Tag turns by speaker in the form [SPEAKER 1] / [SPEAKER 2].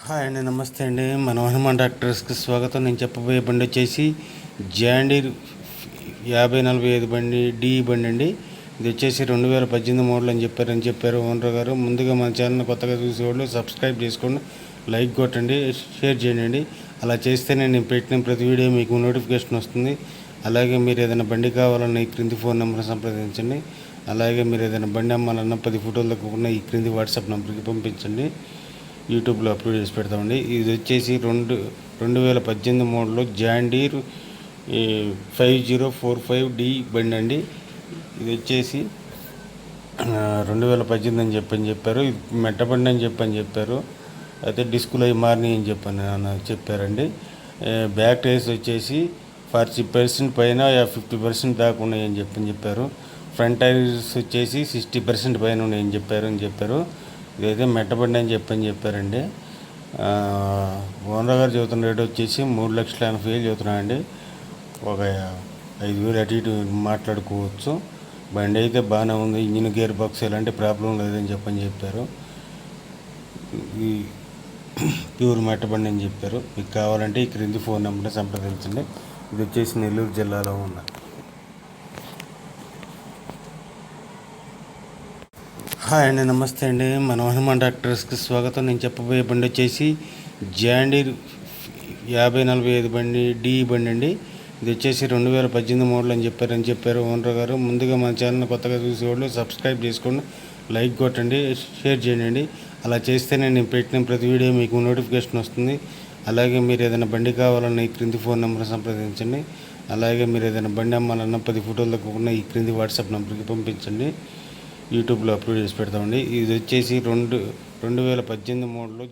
[SPEAKER 1] Hi అండి, నమస్తే అండి. మన హనుమాన్ డాక్టర్స్కి స్వాగతం. నేను చెప్పబోయే బండి వచ్చేసి జాండీర్ 5045 బండి డి బండి అండి. ఇది వచ్చేసి 2018 మోడల్ అని చెప్పారు ఓనర్ గారు. ముందుగా మన ఛానల్ కొత్తగా చూసేవాళ్ళు సబ్స్క్రైబ్ చేసుకోండి, లైక్ కొట్టండి, షేర్ చేయండి. అలా చేస్తేనే నేను పెట్టిన ప్రతి వీడియో మీకు నోటిఫికేషన్ వస్తుంది. అలాగే మీరు ఏదైనా బండి కావాలన్నా ఈ క్రింది ఫోన్ నెంబర్ సంప్రదించండి. అలాగే మీరు ఏదైనా బండి అమ్మాలన్నా 10 ఫోటోలు తక్కువకుండా ఈ క్రింది వాట్సాప్ నెంబర్కి పంపించండి. యూట్యూబ్లో అప్లోడ్ చేసి పెడతామండి. ఇది వచ్చేసి 2018 మోడల్లో జాండీర్ 5045 డి బండి అండి. ఇది వచ్చేసి 2018 అని చెప్పారు. ఇది మెట్ట బండి అని చెప్పారు. అయితే డిస్కులు అవి మారినాయి అని చెప్పారండి. బ్యాక్ టైర్స్ వచ్చేసి 40% పైన 50% దాకా ఉన్నాయని చెప్పారు. ఫ్రంట్ టైర్స్ వచ్చేసి 60% పైన ఉన్నాయని చెప్పారు. ఇదైతే మెట్టబండి అని చెప్పారండి. ఓనర్ గారు చెబుతున్న రేట్ వచ్చేసి 3,80,000 చెబుతున్నాయండి. ఒక 5,000 అటు ఇటు మాట్లాడుకోవచ్చు. బండి అయితే బాగానే ఉంది. ఇంజిన్ గేర్ బాక్స్ ఎలాంటి ప్రాబ్లం లేదని చెప్పారు. ఈ ప్యూర్ మెట్టబండి అని చెప్పారు. మీకు కావాలంటే ఈ క్రింది ఫోన్ నెంబర్ని సంప్రదించండి. ఇది వచ్చేసి నెల్లూరు జిల్లాలో ఉన్న. హాయ్ అండి, నమస్తే అండి. మన హనుమాన్ డాక్టర్స్కి స్వాగతం. నేను చెప్పబోయే బండి వచ్చేసి జాండీర్ 5045 బండి డి బండి అండి. ఇది వచ్చేసి 2018 మోడల్ అని చెప్పారు ఓనర్ గారు. ముందుగా మన ఛానల్ కొత్తగా చూసేవాళ్ళు సబ్స్క్రైబ్ చేసుకోండి, లైక్ కొట్టండి, షేర్ చేయండి. అలా చేస్తేనే నేను పెట్టిన ప్రతి వీడియో మీకు నోటిఫికేషన్ వస్తుంది. అలాగే మీరు ఏదైనా బండి కావాలన్నా ఈ క్రింది ఫోన్ నెంబర్ సంప్రదించండి. అలాగే మీరు ఏదైనా బండి అమ్మాలన్నా 10 ఫోటోలు తక్కువకుండా ఈ క్రింది వాట్సాప్ నెంబర్కి పంపించండి. యూట్యూబ్లో అప్లోడ్ చేసి పెడతామండి. ఇది వచ్చేసి 2018 మోడల్లో